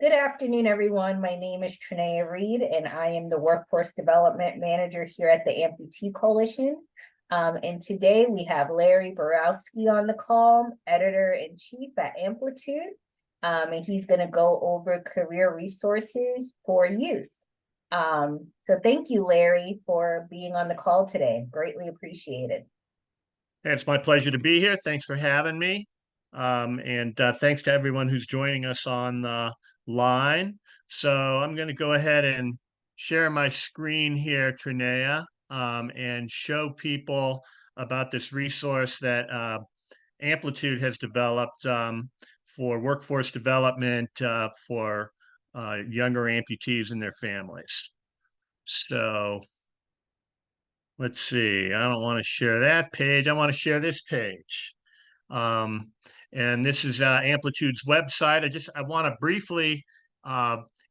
Good afternoon, everyone. My name is Trinea Reed, and I am the Workforce Development Manager here at the Amputee Coalition. And today we have Larry Borowsky on the call, Editor-in-Chief at Amplitude, and he's going to go over career resources for youth. So thank you, Larry, for being on the call today. Greatly appreciated. It's my pleasure to be here. Thanks for having me. And thanks to everyone who's joining us on the line. So I'm going to go ahead and share my screen here, Trinea, and show people about this resource that Amplitude has developed for workforce development for younger amputees and their families. So let's see. I don't want to share that page. I want to share this page. And this is Amplitude's website. I want to briefly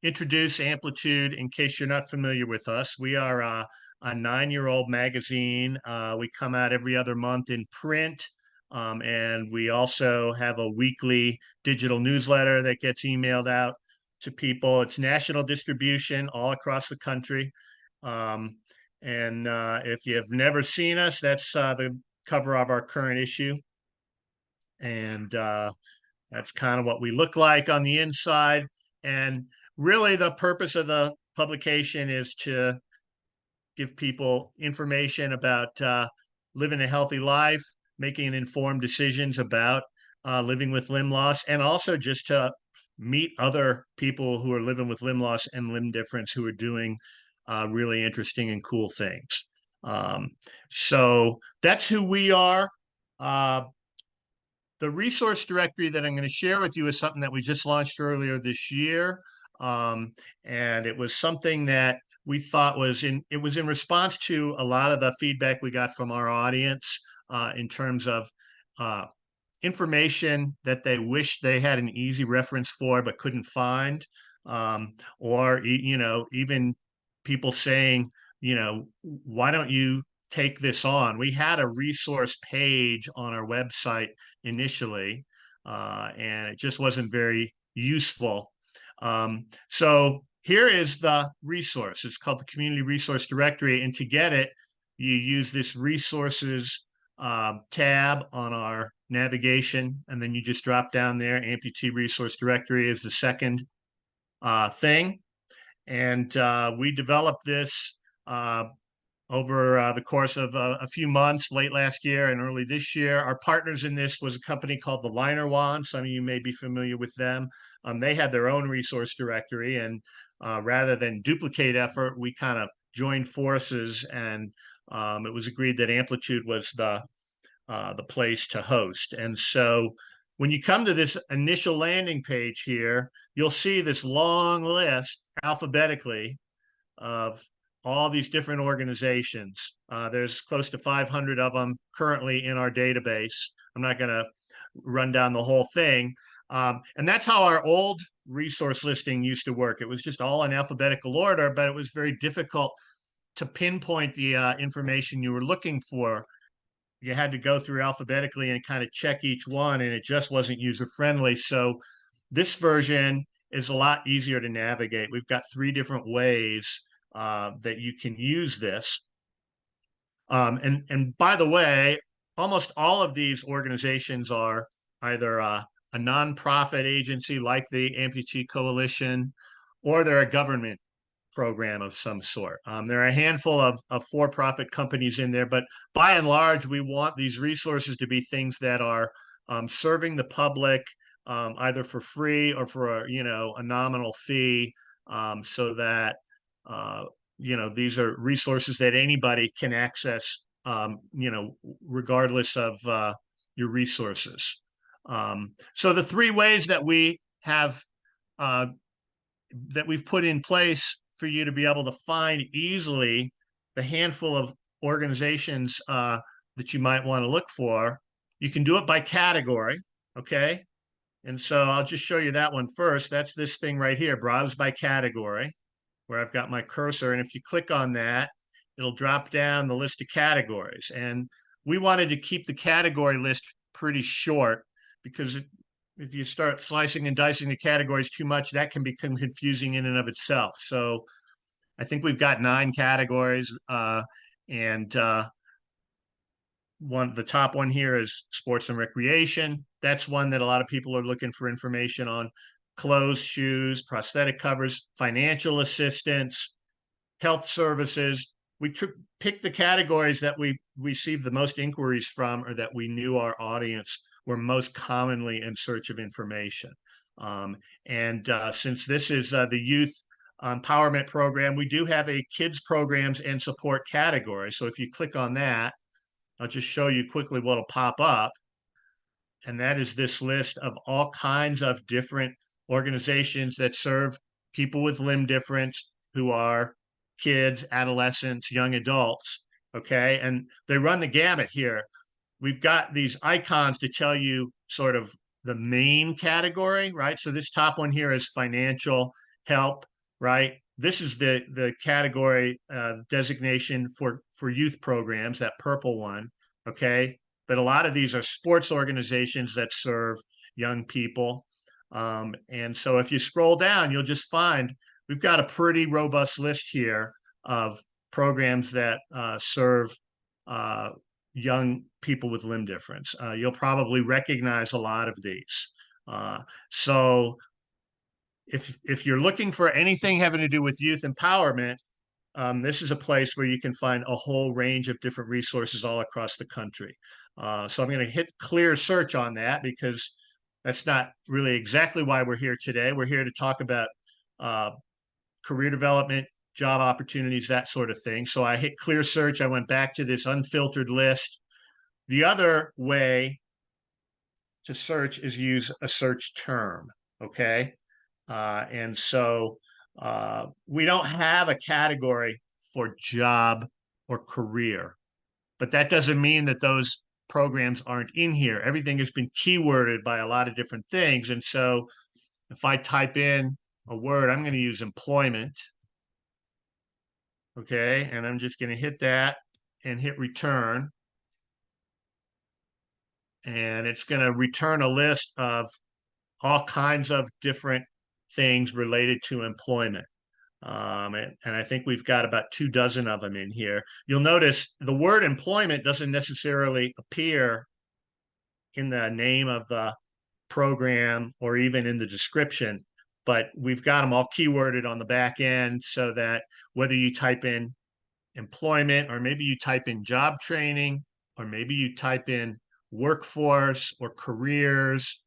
introduce Amplitude in case you're not familiar with us. We are a 9-year-old magazine. We come out every other month in print. And we also have a weekly digital newsletter that gets emailed out to people. It's national distribution all across the country. And if you've never seen us, that's the cover of our current issue. And that's kind of what we look like on the inside. And really the purpose of the publication is to give people information about living a healthy life, making informed decisions about living with limb loss, and also just to meet other people who are living with limb loss and limb difference who are doing really interesting and cool things. So that's who we are. The resource directory that I'm going to share with you is something that we just launched earlier this year. And it was something that we thought it was in response to a lot of the feedback we got from our audience in terms of information that they wish they had an easy reference for but couldn't find, or even people saying, why don't you take this on? We had a resource page on our website initially, and it just wasn't very useful. So here is the resource. It's called the Community Resource Directory, and to get it, you use this resources tab on our navigation, and then you just drop down there. Amputee Resource Directory is the second thing. And we developed this over the course of a few months, late last year and early this year. Our partners in this was a company called the Liner Wand. Some of you may be familiar with them. They had their own resource directory, and rather than duplicate effort, we kind of joined forces, and it was agreed that Amplitude was the place to host. And so when you come to this initial landing page here, you'll see this long list alphabetically of all these different organizations. There's close to 500 of them currently in our database. I'm not going to run down the whole thing. And that's how our old resource listing used to work. It was just all in alphabetical order, but it was very difficult to pinpoint the information you were looking for. You had to go through alphabetically and kind of check each one, and it just wasn't user-friendly. So this version is a lot easier to navigate. We've got 3 different ways that you can use this. And by the way, almost all of these organizations are either a nonprofit agency like the Amputee Coalition, or they're a government program of some sort. There are a handful of for-profit companies in there, but by and large, we want these resources to be things that are serving the public either for free or for a nominal fee, so that these are resources that anybody can access, regardless of your resources. So the 3 ways that we have that we've put in place for you to be able to find easily the handful of organizations that you might want to look for. You can do it by category, okay? And so I'll just show you that one first. That's this thing right here, browse by category, where I've got my cursor. And if you click on that, it'll drop down the list of categories. And we wanted to keep the category list pretty short because if you start slicing and dicing the categories too much, that can become confusing in and of itself. So I think we've got 9 categories, and the top one here is sports and recreation. That's one that a lot of people are looking for information on. Clothes, shoes, prosthetic covers, financial assistance, health services. We picked the categories that we received the most inquiries from, or that we knew our audience were most commonly in search of information. And since this is the youth empowerment program, we do have a kids programs and support category. So if you click on that, I'll just show you quickly what'll pop up. And that is this list of all kinds of different organizations that serve people with limb difference who are kids, adolescents, young adults. Okay. And they run the gamut here. We've got these icons to tell you sort of the main category, right? So this top one here is financial help, right? This is the category designation for youth programs, that purple one, okay? But a lot of these are sports organizations that serve young people. And so if you scroll down, you'll just find we've got a pretty robust list here of programs that serve uh, young people with limb difference. You'll probably recognize a lot of these. So if you're looking for anything having to do with youth empowerment, this is a place where you can find a whole range of different resources all across the country. So I'm going to hit clear search on that, because that's not really exactly why we're here today. We're here to talk about career development, job opportunities, that sort of thing. So I hit clear search. I went back to this unfiltered list. The other way to search is use a search term, okay? And so we don't have a category for job or career, but that doesn't mean that those programs aren't in here. Everything has been keyworded by a lot of different things. And so if I type in a word, I'm going to use employment, okay? And I'm just going to hit that and hit return. And it's going to return a list of all kinds of different things related to employment. And I think we've got about 24 of them in here. You'll notice the word employment doesn't necessarily appear in the name of the program or even in the description, but we've got them all keyworded on the back end, so that whether you type in employment, or maybe you type in job training, or maybe you type in workforce or careers,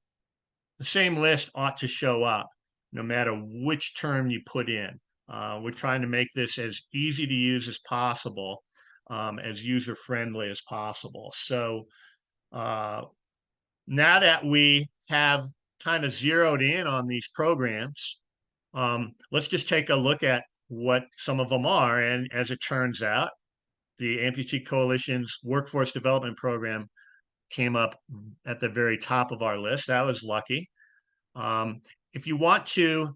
the same list ought to show up no matter which term you put in. We're trying to make this as easy to use as possible, as user friendly as possible. So now that we have kind of zeroed in on these programs, let's just take a look at what some of them are. And as it turns out, the Amputee Coalition's Workforce Development Program came up at the very top of our list. That was lucky. If you want to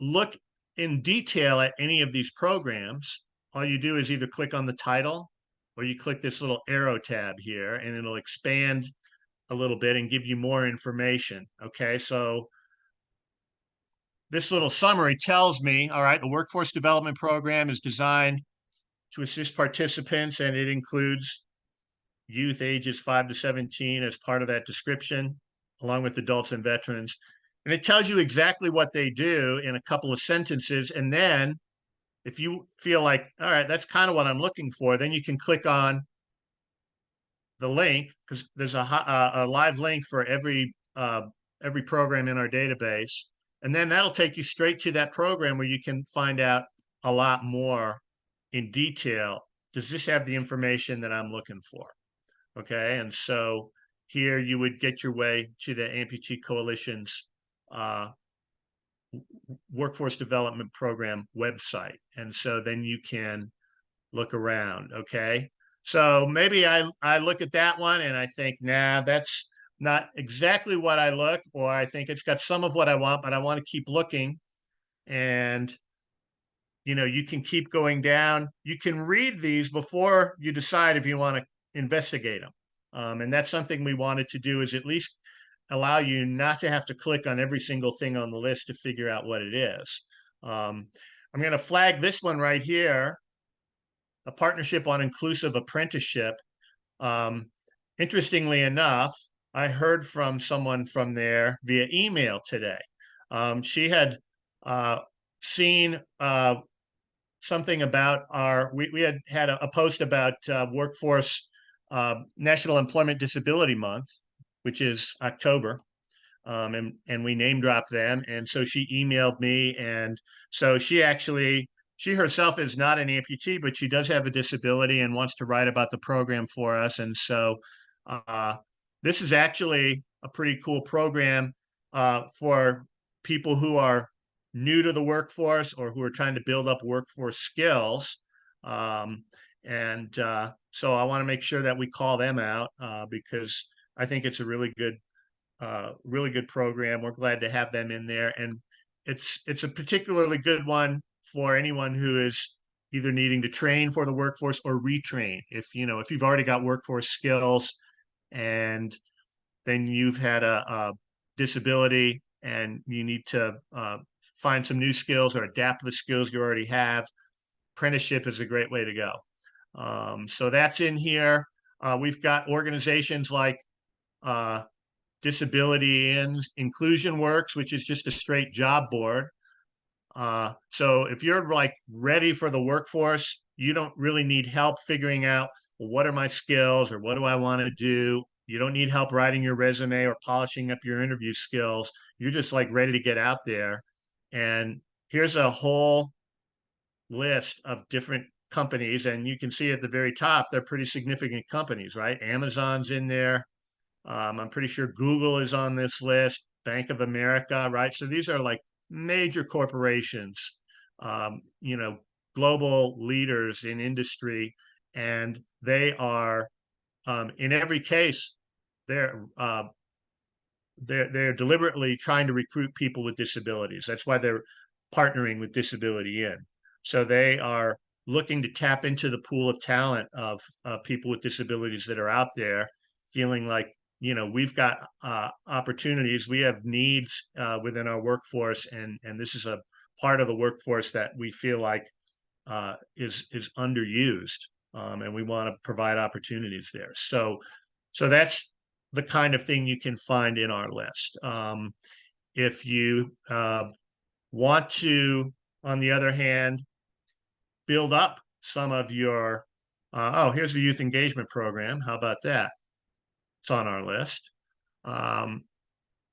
look in detail at any of these programs, all you do is either click on the title, or you click this little arrow tab here, and it'll expand a little bit and give you more information. Okay, so this little summary tells me, all right, the Workforce Development Program is designed to assist participants, and it includes youth ages 5 to 17 as part of that description, along with adults and veterans. And it tells you exactly what they do in a couple of sentences. And then if you feel like, all right, that's kind of what I'm looking for, then you can click on the link, because there's a live link for every program in our database. And then that'll take you straight to that program where you can find out a lot more in detail. Does this have the information that I'm looking for? Okay, and so here you would get your way to the Amputee Coalition's Workforce Development Program website. And so then you can look around, okay? So maybe I look at that one and I think, nah, that's not exactly what I look, or I think it's got some of what I want, but I want to keep looking. And you can keep going down. You can read these before you decide if you want to investigate them. And that's something we wanted to do, is at least allow you not to have to click on every single thing on the list to figure out what it is. I'm going to flag this one right here, a partnership on inclusive apprenticeship. Um, Interestingly enough, I heard from someone from there via email today. She had uh, seen something about we had a post about workforce National Employment Disability Month, which is October. And we name dropped them. And so she emailed me. And so she herself is not an amputee, but she does have a disability and wants to write about the program for us. And so uh, this is actually a pretty cool program for people who are new to the workforce or who are trying to build up workforce skills. Um, and so I want to make sure that we call them out because I think it's a really good program. We're glad to have them in there, and it's a particularly good one for anyone who is either needing to train for the workforce or retrain. If you've already got workforce skills and then you've had a disability and you need to find some new skills or adapt the skills you already have, apprenticeship is a great way to go. So that's in here. We've got organizations like uh, Disability Inclusion Works, which is just a straight job board. So if you're like ready for the workforce, you don't really need help figuring out, well, what are my skills or what do I want to do? You don't need help writing your resume or polishing up your interview skills. You're just like ready to get out there. And here's a whole list of different companies. And you can see at the very top, they're pretty significant companies, right? Amazon's in there. I'm pretty sure Google is on this list, Bank of America, right? So these are like major corporations, you know, global leaders in industry, and they are in every case they're uh, they're deliberately trying to recruit people with disabilities. That's why they're partnering with Disability In. So they are looking to tap into the pool of talent of people with disabilities that are out there, feeling like we've got opportunities, we have needs within our workforce, and this is a part of the workforce that we feel like is underused, and we want to provide opportunities there. So that's the kind of thing you can find in our list. If you want to, on the other hand, build up some of your, oh, here's the youth engagement program. How about that? It's on our list. Um,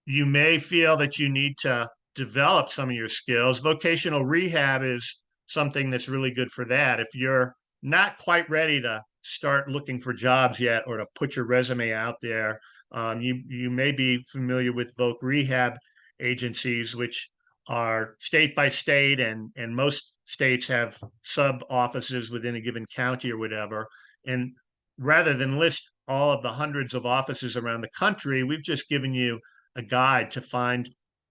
you may feel that you need to develop some of your skills. Vocational rehab is something that's really good for that. If you're not quite ready to start looking for jobs yet or to put your resume out there, you may be familiar with voc rehab agencies, which are state by state, and most states have sub offices within a given county or whatever. And rather than list all of the hundreds of offices around the country, we've just given you a guide to find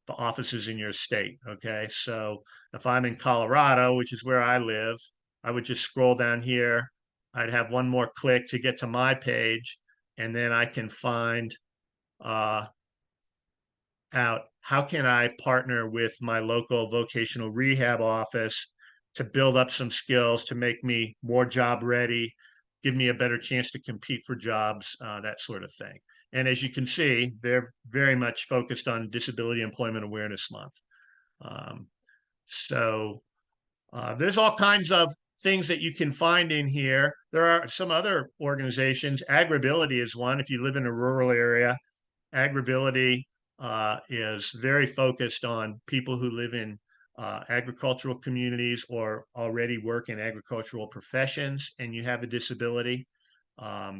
the offices in your state. Okay. So if I'm in Colorado, which is where I live, I would just scroll down here. I'd have one more click to get to my page, and then I can find uh, out how can I partner with my local vocational rehab office to build up some skills to make me more job ready, give me a better chance to compete for jobs, that sort of thing. And as you can see, they're very much focused on Disability Employment Awareness Month. Um, so there's all kinds of things that you can find in here. There are some other organizations. Agribility is one. If you live in a rural area, Agribility is very focused on people who live in agricultural communities or already work in agricultural professions and you have a disability.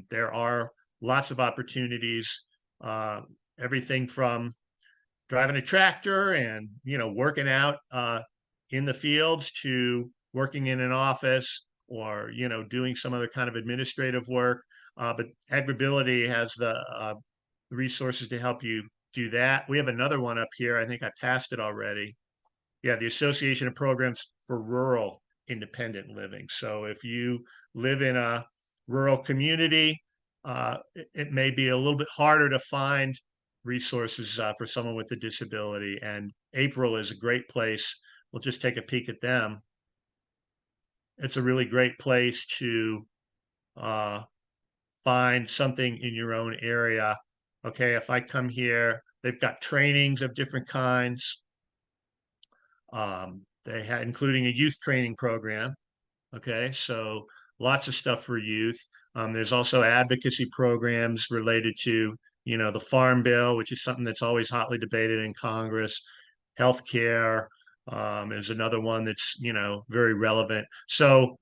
There are lots of opportunities, uh, everything from driving a tractor and working out in the fields to working in an office or doing some other kind of administrative work. But Agribility has the resources to help you do that. We have another one up here. I think I passed it already. Yeah, the Association of Programs for Rural Independent Living. So if you live in a rural community, it may be a little bit harder to find resources for someone with a disability. And April is a great place. We'll just take a peek at them. It's a really great place to uh, find something in your own area. Okay, if I come here, they've got trainings of different kinds. They had, including a youth training program. Okay, so lots of stuff for youth. There's also advocacy programs related to, the Farm Bill, which is something that's always hotly debated in Congress. Healthcare is another one that's, very relevant. So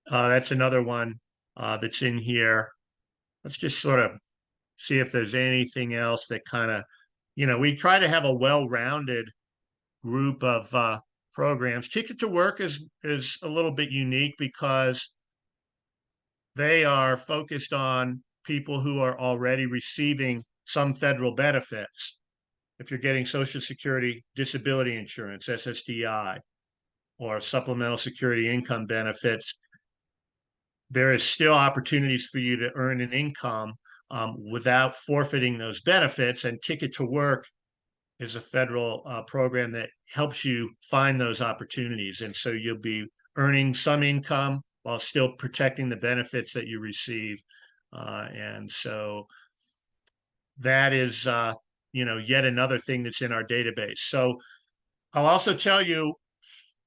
that's another one that's in here. Let's just sort of see if there's anything else that kind of, we try to have a well-rounded group of programs. Ticket to Work is a little bit unique because they are focused on people who are already receiving some federal benefits. If you're getting Social Security disability insurance, SSDI, or supplemental security income benefits, there is still opportunities for you to earn an income without forfeiting those benefits. And Ticket to Work is a federal program that helps you find those opportunities. And so you'll be earning some income while still protecting the benefits that you receive. And so that is, yet another thing that's in our database. So I'll also tell you,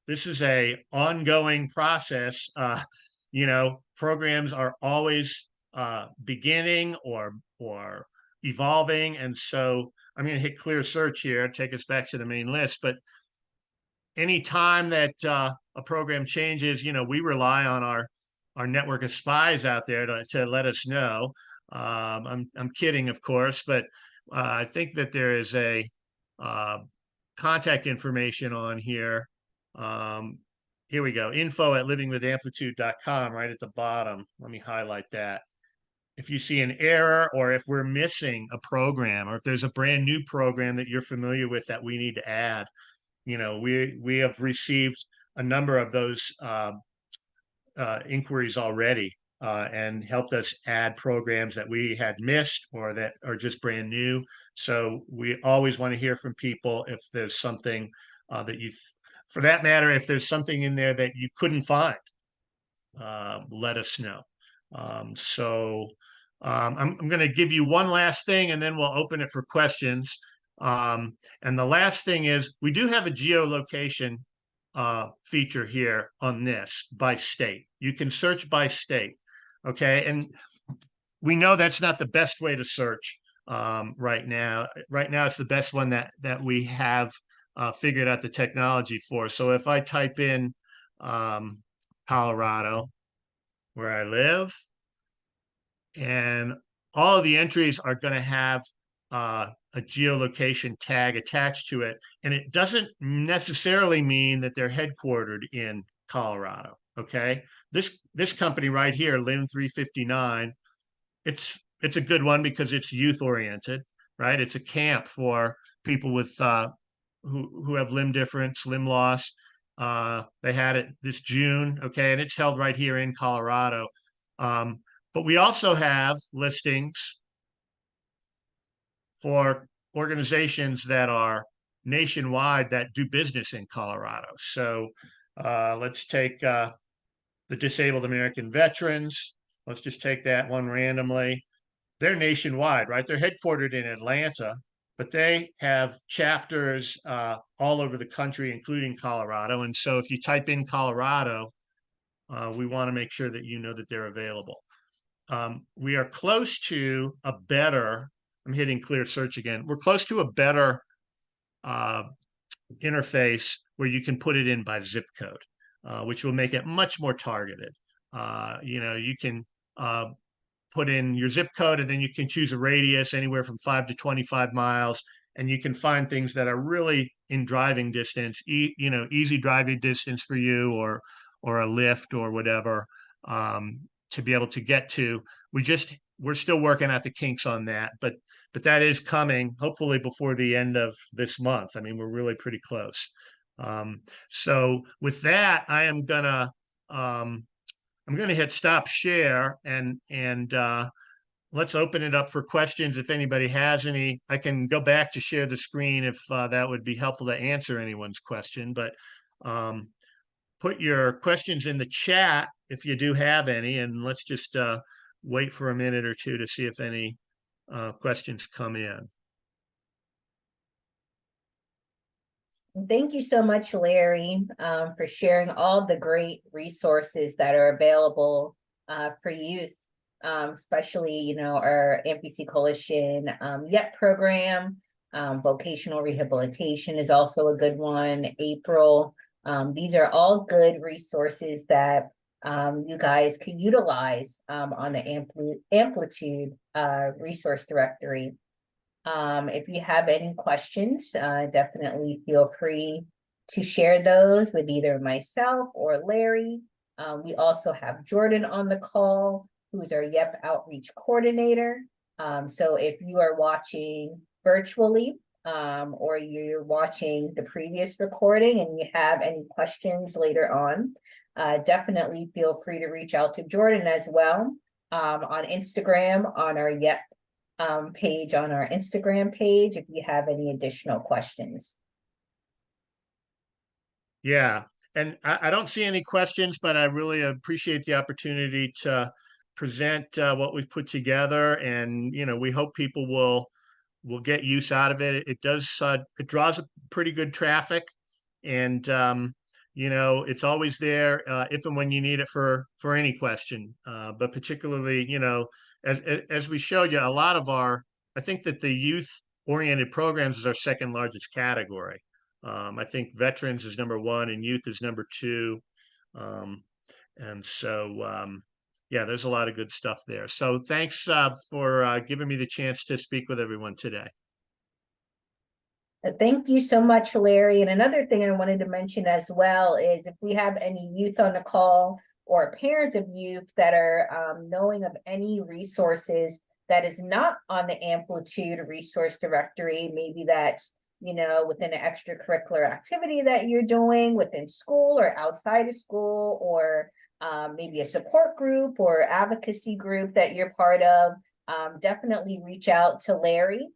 this is a ongoing process. Programs are always beginning or evolving, and so I'm going to hit clear search here, take us back to the main list. But any time that a program changes, we rely on our network of spies out there to let us know. I'm kidding, of course, but I think that there is a contact information on here. Here we go. info@livingwithamplitude.com right at the bottom. Let me highlight that. If you see an error or if we're missing a program or if there's a brand new program that you're familiar with that we need to add, we have received a number of those inquiries already and helped us add programs that we had missed or that are just brand new. So we always want to hear from people if there's something that for that matter, if there's something in there that you couldn't find, let us know. I'm going to give you one last thing and then we'll open it for questions. And the last thing is we do have a geolocation feature here on this by state. You can search by state. Okay. And we know that's not the best way to search right now. Right now, it's the best one that we have figured out the technology for. So if I type in Colorado, where I live, and all of the entries are going to have a geolocation tag attached to it. And it doesn't necessarily mean that they're headquartered in Colorado. Okay. This company right here, Lim 359, it's a good one because it's youth oriented, right? It's a camp for people with who have limb difference, limb loss. They had it this June, okay, and it's held right here in Colorado. But we also have listings for organizations that are nationwide that do business in Colorado. So let's take the Disabled American Veterans. Let's just take that one randomly. They're nationwide, right? They're headquartered in Atlanta, but they have chapters all over the country, including Colorado. And so if you type in Colorado, we want to make sure that you know that they're available. We are close to a better, I'm hitting clear search again. We're close to a better interface where you can put it in by zip code, which will make it much more targeted. You can put in your zip code and then you can choose a radius anywhere from 5 to 25 miles. And you can find things that are really in driving distance, easy driving distance for you or a lift or whatever to be able to get to. We're still working out the kinks on that, but that is coming hopefully before the end of this month. I mean, we're really pretty close. So with that, I'm gonna hit stop share and let's open it up for questions. If anybody has any, I can go back to share the screen if that would be helpful to answer anyone's question. But um, put your questions in the chat if you do have any, and let's just wait for a minute or two to see if any questions come in. Thank you so much, Larry, for sharing all the great resources that are available for youth, especially, our Amputee Coalition YEP program. Vocational rehabilitation is also a good one. April. These are all good resources that you guys could utilize on the Amplitude resource directory. If you have any questions, definitely feel free to share those with either myself or Larry. We also have Jordan on the call, who's our YEP outreach coordinator. So if you are watching virtually, or you're watching the previous recording and you have any questions later on, definitely feel free to reach out to Jordan as well, on Instagram, on our YEP page on our Instagram page if you have any additional questions. Yeah, and I don't see any questions, but I really appreciate the opportunity to present what we've put together, and we hope people will get use out of it. It does it draws a pretty good traffic, and it's always there if and when you need it for any question. But particularly, as we showed you, a lot of I think that the youth oriented programs is our second largest category. I think veterans is number one and youth is number two. Um, and so, yeah, there's a lot of good stuff there. So thanks for giving me the chance to speak with everyone today. Thank you so much, Larry. And another thing I wanted to mention as well is if we have any youth on the call or parents of youth that are knowing of any resources that is not on the Amplitude resource directory, maybe that's, within an extracurricular activity that you're doing within school or outside of school, or maybe a support group or advocacy group that you're part of, definitely reach out to Larry.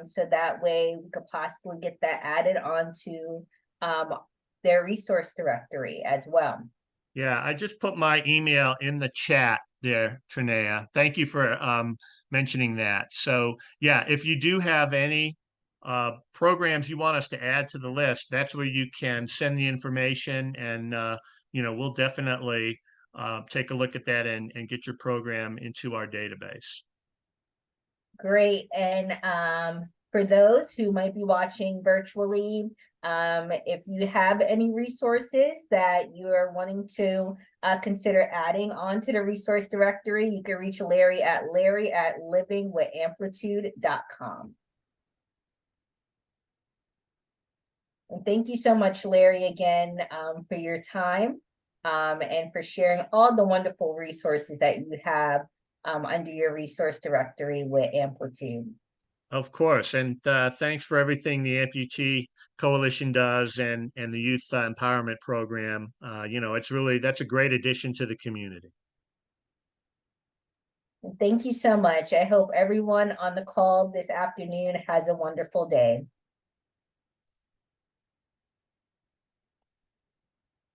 So that way we could possibly get that added onto their resource directory as well. Yeah, I just put my email in the chat there, Trinea. Thank you for mentioning that. So yeah, if you do have any programs you want us to add to the list, that's where you can send the information, and we'll definitely take a look at that and get your program into our database. Great. And for those who might be watching virtually, if you have any resources that you are wanting to consider adding onto the resource directory, you can reach Larry at livingwithamplitude.com. And thank you so much, Larry, again, for your time and for sharing all the wonderful resources that you have under your resource directory with Amplitude. Of course, and thanks for everything the Amputee Coalition does and the Youth Empowerment Program. That's a great addition to the community. Thank you so much. I hope everyone on the call this afternoon has a wonderful day.